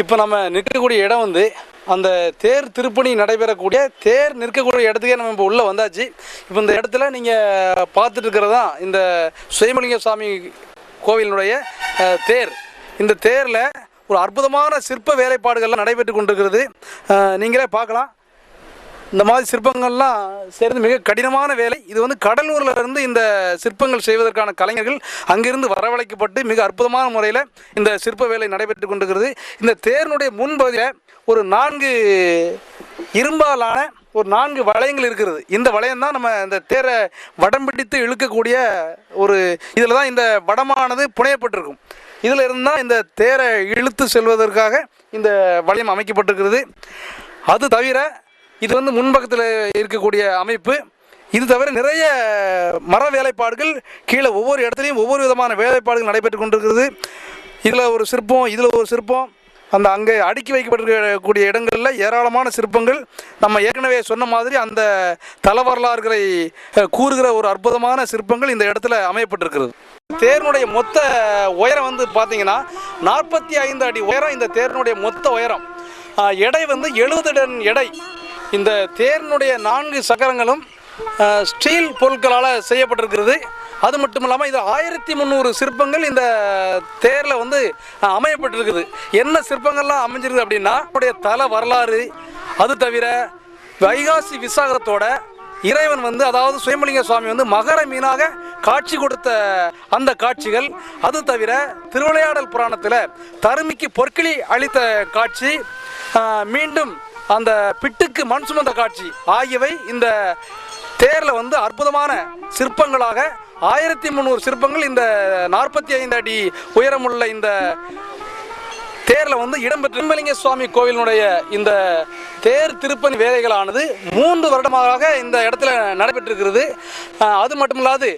இப்போ நம்ம நிற்கக்கூடிய இடம் வந்து அந்த தேர் திருப்பணி நடைபெறக்கூடிய தேர் நிற்கக்கூடிய இடத்துக்கே நம்ம இப்போ உள்ளே வந்தாச்சு. இப்போ இந்த இடத்துல நீங்கள் பார்த்துட்டு இருக்கிறது தான் இந்த சுயம்பலிங்க சுவாமி கோவிலினுடைய தேர். இந்த தேரில் ஒரு அற்புதமான சிற்ப வேலைப்பாடுகள்லாம் நடைபெற்று கொண்டிருக்கிறது. நீங்களே பார்க்கலாம். இந்த மாதிரி சிற்பங்கள்லாம் சேர்ந்து மிக கடினமான வேலை. இது வந்து கடலூரில் இருந்து இந்த சிற்பங்கள் செய்வதற்கான கலைஞர்கள் அங்கிருந்து வரவழைக்கப்பட்டு மிக அற்புதமான முறையில் இந்த சிற்ப வேலை நடைபெற்று கொண்டிருக்கிறது. இந்த தேரினுடைய முன்பகுதியில் ஒரு 4 இரும்பாலான ஒரு 4 வளையங்கள் இருக்கிறது. இந்த வளையம் தான் நம்ம இந்த தேரை வடம் பிடித்து இழுக்கக்கூடிய ஒரு இதில் தான் இந்த வடமானது புனையப்பட்டிருக்கும். இதில் இருந்தால் இந்த தேரை இழுத்து செல்வதற்காக இந்த வளையம் அமைக்கப்பட்டிருக்கிறது. அது தவிர இது வந்து முன்பக்கத்தில் இருக்கக்கூடிய அமைப்பு. இது தவிர நிறைய மர வேலைப்பாடுகள் கீழே ஒவ்வொரு இடத்துலையும் ஒவ்வொரு விதமான வேலைப்பாடுகள் நடைபெற்று கொண்டிருக்கிறது. இதில் ஒரு சிற்பம், இதில் ஒரு சிற்பம், அந்த அங்கே அடுக்கி வைக்கப்பட்டிருக்கக்கூடிய இடங்களில் ஏராளமான சிற்பங்கள். நம்ம ஏற்கனவே சொன்ன மாதிரி அந்த தல வரலாறுகளை கூறுகிற ஒரு அற்புதமான சிற்பங்கள் இந்த இடத்துல அமையப்பட்டிருக்கிறது. தேரினுடைய மொத்த உயரம் வந்து பார்த்தீங்கன்னா 45 அடி உயரம் இந்த தேரினுடைய மொத்த உயரம். எடை வந்து 70 டன் எடை. இந்த தேரினுடைய 4 சக்கரங்களும் ஸ்டீல் பொருட்களால் செய்யப்பட்டிருக்கிறது. அது மட்டும் இல்லாமல் இது 1300 சிற்பங்கள் இந்த தேரில் வந்து அமையப்பட்டிருக்குது. என்ன சிற்பங்கள்லாம் அமைஞ்சிருக்கு அப்படின்னா அவருடைய தல வரலாறு, அது தவிர வைகாசி விசாகத்தோட இறைவன் வந்து அதாவது சுயம்பலிங்க சுவாமி வந்து மகர மீனாக காட்சி கொடுத்த அந்த காட்சிகள், அது தவிர திருவிளையாடல் புராணத்தில் தருமிக்கு பொற்களி அளித்த காட்சி, மீண்டும் அந்த பிட்டுக்கு மண் சுமந்த காட்சி ஆகியவை இந்த தேரில் வந்து அற்புதமான சிற்பங்களாக 1300 சிற்பங்கள் இந்த 45 அடி உயரமுள்ள இந்த தேரில் வந்து இடம்பெற்ற சுயம்பலிங்க சுவாமி கோவிலினுடைய இந்த தேர் திருப்பணி வேலைகளானது 3 வருடமாக இந்த இடத்துல நடைபெற்றிருக்கிறது. அது மட்டும் இல்லாது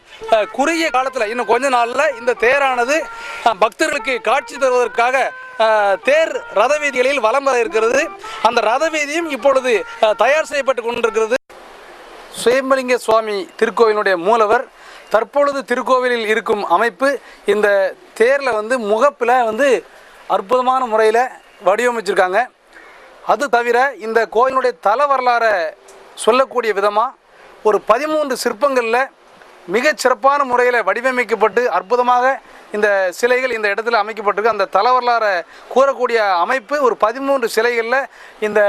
குறுகிய காலத்தில் இன்னும் கொஞ்ச நாளில் இந்த தேரானது பக்தர்களுக்கு காட்சி தருவதற்காக தேர் ரத வீதிகளில் வலம் வர இருக்கிறது. அந்த ரத வீதியும் இப்பொழுது தயார் செய்யப்பட்டு கொண்டிருக்கிறது. சுயம்பலிங்க சுவாமி திருக்கோவிலுடைய மூலவர் தற்பொழுது திருக்கோவிலில் இருக்கும் அமைப்பு இந்த தேரில் வந்து முகப்பில் வந்து அற்புதமான முறையில் வடிவமைச்சிருக்காங்க. அது தவிர இந்த கோயிலுடைய தல வரலாறை சொல்லக்கூடிய விதமாக ஒரு 13 சிற்பங்களில் மிகச் சிறப்பான முறையில் வடிவமைக்கப்பட்டு அற்புதமாக இந்த சிலைகள் இந்த இடத்துல அமைக்கப்பட்டிருக்கு. அந்த தல வரலாறை கூறக்கூடிய அமைப்பு ஒரு 13 சிலைகளில் இந்த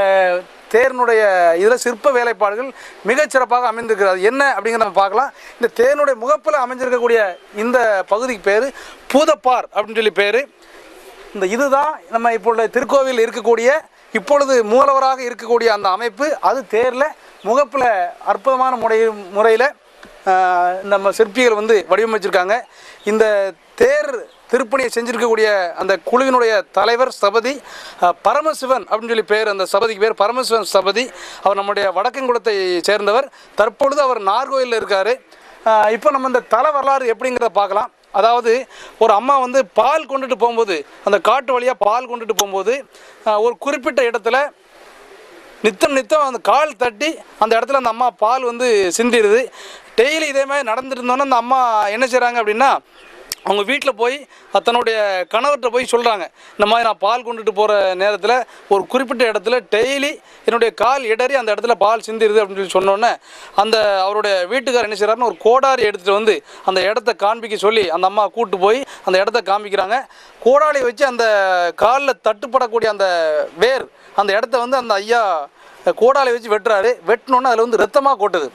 தேரினுடைய இதில் சிற்ப வேலைப்பாடுகள் மிகச்சிறப்பாக அமைந்திருக்கிறது. என்ன அப்படிங்கிறத நம்ம பார்க்கலாம். இந்த தேரினுடைய முகப்பில் அமைஞ்சிருக்கக்கூடிய இந்த பகுதிக்கு பேர் பூதப்பார் அப்படின்னு சொல்லி பேர். இந்த இதுதான் நம்ம இப்பொழுது திருக்கோவில் இருக்கக்கூடிய இப்பொழுது மூலவராக இருக்கக்கூடிய அந்த அமைப்பு. அது தேரில் முகப்பில் அற்புதமான முறையில் நம்ம சிற்பிகள் வந்து வடிவமைச்சிருக்காங்க. இந்த தேர் திருப்பணியை செஞ்சுருக்கக்கூடிய அந்த குழுவினுடைய தலைவர் சபதி பரமசிவன் அப்படின்னு சொல்லி பேர். அந்த சபதிக்கு பேர் பரமசிவன் சபதி. அவர் நம்முடைய வடக்கங்குளத்தை சேர்ந்தவர். தற்பொழுது அவர் நார்கோயிலில் இருக்கார். இப்போ நம்ம இந்த தல வரலாறு எப்படிங்கிறத பார்க்கலாம். அதாவது ஒரு அம்மா வந்து பால் கொண்டுட்டு போகும்போது அந்த காட்டு வழியாக பால் கொண்டுட்டு போகும்போது ஒரு குறிப்பிட்ட இடத்துல நித்தம் அந்த கால் தட்டி அந்த இடத்துல அந்த அம்மா பால் வந்து சிந்திடுது. டெய்லி இதே மாதிரி நடந்துட்டு இருந்தோன்னா அந்த அம்மா என்ன செய்கிறாங்க அப்படின்னா அவங்க வீட்டில் போய் தன்னுடைய கணவர்கிட்ட போய் சொல்கிறாங்க, இந்த மாதிரி நான் பால் கொண்டுட்டு போகிற நேரத்தில் ஒரு குறிப்பிட்ட இடத்துல டெய்லி என்னுடைய கால் இடறி அந்த இடத்துல பால் சிந்திடுது அப்படின்னு சொல்லி சொன்னோன்னே அந்த அவருடைய வீட்டுக்காரர் என்ன செய்கிறாருன்னு ஒரு கோடாரி எடுத்துகிட்டு வந்து அந்த இடத்த காண்பிக்க சொல்லி அந்த அம்மா கூப்பிட்டு போய் அந்த இடத்த காண்பிக்கிறாங்க. கோடாரி வச்சு அந்த காலில் தட்டுப்படக்கூடிய அந்த வேர் அந்த இடத்த வந்து அந்த ஐயா கோடாலை வச்சு வெட்டுறாரு. வெட்டினோன்னே அதில் வந்து ரத்தமாக கொட்டுது.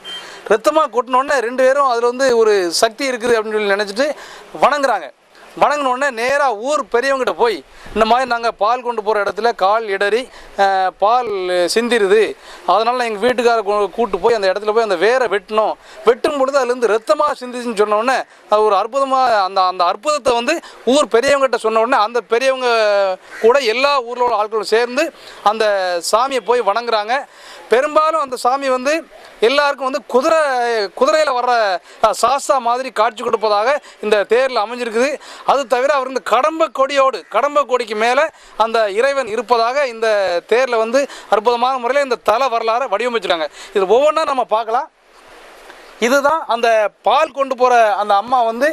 ரத்தமாக கொட்டினோடனே 2 பேரும் அதில் வந்து ஒரு சக்தி இருக்குது அப்படின்னு சொல்லி நினச்சிட்டு வணங்குறாங்க. வணங்கினோடனே நேராக ஊர் பெரியவங்ககிட்ட போய் இந்த மாதிரி நாங்கள் பால் கொண்டு போகிற இடத்துல கால் இடறி பால் சிந்திடுது, அதனால் எங்கள் வீட்டுக்கார கூப்பிட்டு போய் அந்த இடத்துல போய் அந்த வேரை வெட்டும் பொழுது அதுலேருந்து ரத்தமாக சிந்திச்சுன்னு சொன்னோடனே அது ஒரு அற்புதமாக அந்த அற்புதத்தை வந்து ஊர் பெரியவங்ககிட்ட சொன்ன உடனே அந்த பெரியவங்க கூட எல்லா ஊரில் உள்ள ஆட்களும் சேர்ந்து அந்த சாமியை போய் வணங்குறாங்க. பெரும்பாலும் அந்த சாமி வந்து எல்லாருக்கும் வந்து குதிரையில் வர்ற சாஸ்தா மாதிரி காட்சி கொடுப்பதாக இந்த தேரில் அமைஞ்சிருக்குது. அது தவிர அவர் இந்த கடம்ப கொடிக்கு மேலே அந்த இறைவன் இருப்பதாக இந்த தேரில் வந்து அற்புதமான முறையில் இந்த தல வரலாறை வடிவமைச்சிருக்காங்க. இது ஒவ்வொன்றா நம்ம பார்க்கலாம். இதுதான் அந்த பால் கொண்டு போகிற அந்த அம்மா வந்து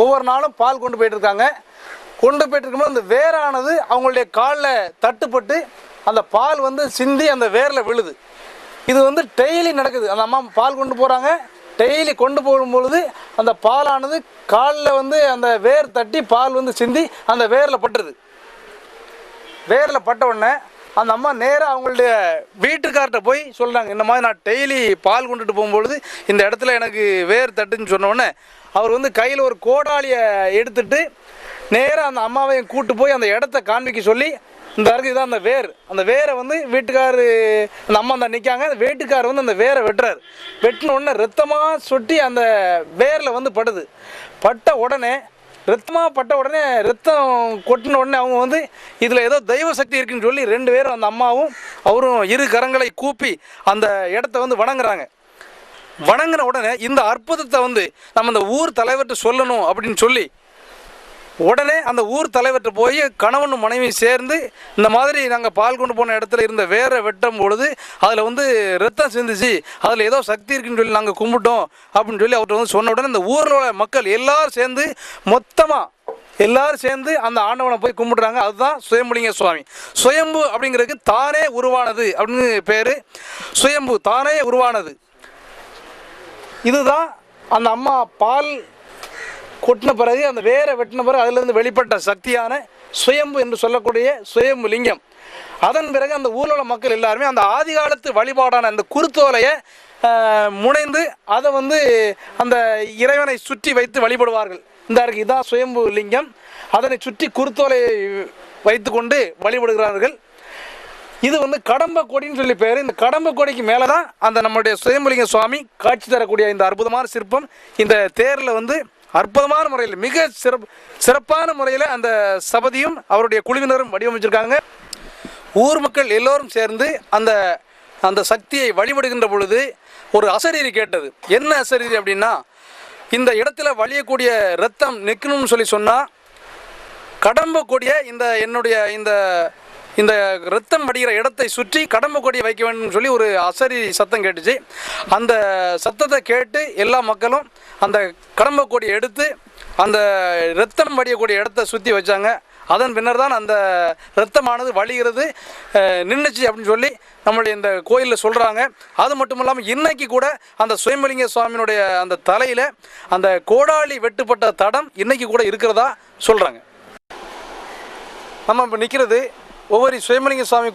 ஒவ்வொரு நாளும் பால் கொண்டு போயிட்டு இருக்காங்க. கொண்டு போயிட்டு இருக்கும்போது அந்த வேரானது அவங்களுடைய காலில் தட்டுப்பட்டு அந்த பால் வந்து சிந்தி அந்த வேரில் விழுது. இது வந்து டெய்லி நடக்குது. அந்த அம்மா பால் கொண்டு போகிறாங்க, டெய்லி கொண்டு போகும்பொழுது அந்த பாலானது காலில் வந்து அந்த வேர் தட்டி பால் வந்து சிந்தி அந்த வேரில் பட்டுருது. வேரில் பட்ட உடனே அந்த அம்மா நேராக அவங்களுடைய வீட்டுக்கார்ட்ட போய் சொல்கிறாங்க, இந்த மாதிரி நான் டெய்லி பால் கொண்டுட்டு போகும்பொழுது இந்த இடத்துல எனக்கு வேர் தட்டுன்னு சொன்ன உடனே அவர் வந்து கையில் ஒரு கோடாலியை எடுத்துட்டு நேராக அந்த அம்மாவையும் கூட்டு போய் அந்த இடத்த காண்பிக்க சொல்லி, இந்த இருக்குது தான் அந்த வேர், அந்த வேரை வந்து வீட்டுக்காரு அந்த அம்மா தான் நிற்காங்க, அந்த வீட்டுக்கார் வந்து அந்த வேரை வெட்டுறாரு. வெட்டின உடனே ரத்தமாக சொட்டி அந்த வேரில் வந்து படுது. பட்ட உடனே ரத்தம் கொட்டின உடனே அவங்க வந்து இதில் ஏதோ தெய்வ சக்தி இருக்குன்னு சொல்லி 2 பேரும் அந்த அம்மாவும் அவரும் இரு கரங்களை கூப்பி அந்த இடத்த வந்து வணங்குறாங்க. வணங்கின உடனே இந்த அற்புதத்தை வந்து நம்ம இந்த ஊர் தலைவர்கிட்ட சொல்லணும் அப்படின்னு சொல்லி உடனே அந்த ஊர் தலைவர்கிட்ட போய் கணவனும் மனைவி சேர்ந்து இந்த மாதிரி நாங்கள் பால் கொண்டு போன இடத்துல இருந்த வேரை வெட்டும் பொழுது அதில் வந்து ரத்தம் சிந்துச்சு, அதில் ஏதோ சக்தி இருக்குன்னு சொல்லி நாங்கள் கும்பிட்டோம் அப்படின்னு சொல்லி அவர்கிட்ட வந்து சொன்ன உடனே இந்த ஊரில் உள்ள மக்கள் எல்லாரும் சேர்ந்து எல்லாரும் சேர்ந்து அந்த ஆண்டவனை போய் கும்பிடுறாங்க. அதுதான் சுயம்புலிங்க சுவாமி. சுயம்பு அப்படிங்கிறதுக்கு தானே உருவானது அப்படின்னு பேர். சுயம்பு தானே உருவானது. இதுதான் அந்த அம்மா பால் கொட்டின பிறகு அந்த வேரை வெட்டின பிறகு அதிலிருந்து வெளிப்பட்ட சக்தியான சுயம்பு என்று சொல்லக்கூடிய சுயம்பு லிங்கம். அதன் பிறகு அந்த ஊரில் உள்ள மக்கள் எல்லாருமே அந்த ஆதிகாலத்து வழிபாடான அந்த குருத்தோலையை முனைந்து அதை வந்து அந்த இறைவனை சுற்றி வைத்து வழிபடுவார்கள். இதான் சுயம்பு லிங்கம். அதனை சுற்றி குருத்தோலை வைத்து கொண்டு வழிபடுகிறார்கள். இது வந்து கடம்ப கொடின்னு சொல்லி பேர். இந்த கடம்ப கொடிக்கு மேலே தான் அந்த நம்முடைய சுயம்புலிங்க சுவாமி காட்சி தரக்கூடிய இந்த அற்புதமான சிற்பம் இந்த தேரில் வந்து அற்புதமான முறையில் மிக சிறப்பான முறையில் அந்த சபதியும் அவருடைய குழுவினரும் வடிவமைச்சிருக்காங்க. ஊர் மக்கள் எல்லோரும் சேர்ந்து அந்த அந்த சக்தியை வழிபடுகின்ற பொழுது ஒரு அசரீரி கேட்டது. என்ன அசரீரி அப்படின்னா, இந்த இடத்துல வழியக்கூடிய ரத்தம் நிற்கணும்னு சொல்லி சொன்னால் கடம்ப கொடிய என்னுடைய இந்த ரத்தம் வடிகிற இடத்தை சுற்றி கடம்ப கொடியை வைக்க வேண்டும் சொல்லி ஒரு அசரி சத்தம் கேட்டுச்சு. அந்த சத்தத்தை கேட்டு எல்லா மக்களும் அந்த கடம்ப கொடியை எடுத்து அந்த ரத்தம் வடியக்கூடிய இடத்தை சுற்றி வச்சாங்க. அதன் பின்னர் தான் அந்த ரத்தமானது வழிகிறது நின்றுச்சு அப்படின்னு சொல்லி நம்மளுடைய இந்த கோயிலில் சொல்கிறாங்க. அது மட்டும் இல்லாமல் இன்னைக்கு கூட அந்த சுயம்புலிங்க சுவாமியினுடைய அந்த தலையில் அந்த கோடாலி வெட்டுப்பட்ட தடம் இன்னைக்கு கூட இருக்கிறதா சொல்கிறாங்க. நம்ம இப்போ நிற்கிறது ஒவ்வொரு சுயம்புலிங்க சுவாமி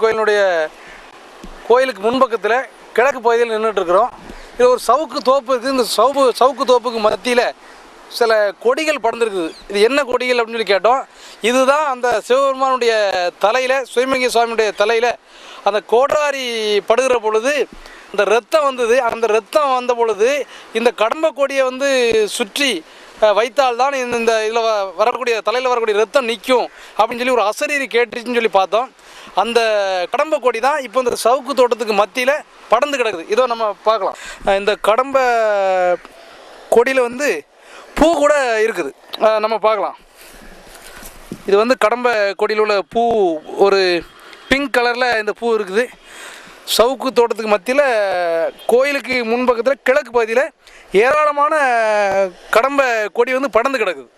கோயிலுக்கு முன்பக்கத்தில் கிழக்கு பகுதியில் நின்றுட்டுருக்குறோம். இது ஒரு சவுக்கு தோப்பு இருக்குது. இந்த சவுக்கு தோப்புக்கு மத்தியில் சில கொடிகள் படர்ந்துருக்குது. இது என்ன கொடிகள் அப்படின்னு சொல்லி கேட்டோம். இதுதான் அந்த சிவபெருமானுடைய தலையில், சுயம்புலிங்க சுவாமியுடைய தலையில் அந்த கோடாரி படுகிற பொழுது இந்த ரத்தம் வந்தது. அந்த ரத்தம் வந்த பொழுது இந்த கடம்ப கொடியை வந்து சுற்றி வைத்தால்தான் இந்த இதில் வரக்கூடிய தலையில் வரக்கூடிய ரத்தம் நிற்கும் அப்படின்னு சொல்லி ஒரு அசரீரி கேட்டுச்சுன்னு சொல்லி பார்த்தோம். அந்த கடம்ப கொடி தான் இப்போ இந்த சவுக்கு தோட்டத்துக்கு மத்தியில் படர்ந்து கிடக்குது. இதோ நம்ம பார்க்கலாம். இந்த கடம்ப கொடியில் வந்து பூ கூட இருக்குது, நம்ம பார்க்கலாம். இது வந்து கடம்ப கொடியில் உள்ள பூ, ஒரு பிங்க் கலரில் இந்த பூ இருக்குது. சவுக்கு தோட்டத்துக்கு மத்தியில் கோயிலுக்கு முன்பக்கத்தில் கிழக்கு பகுதியில் ஏராளமான கடம்ப கொடி வந்து படர்ந்து கிடக்குது.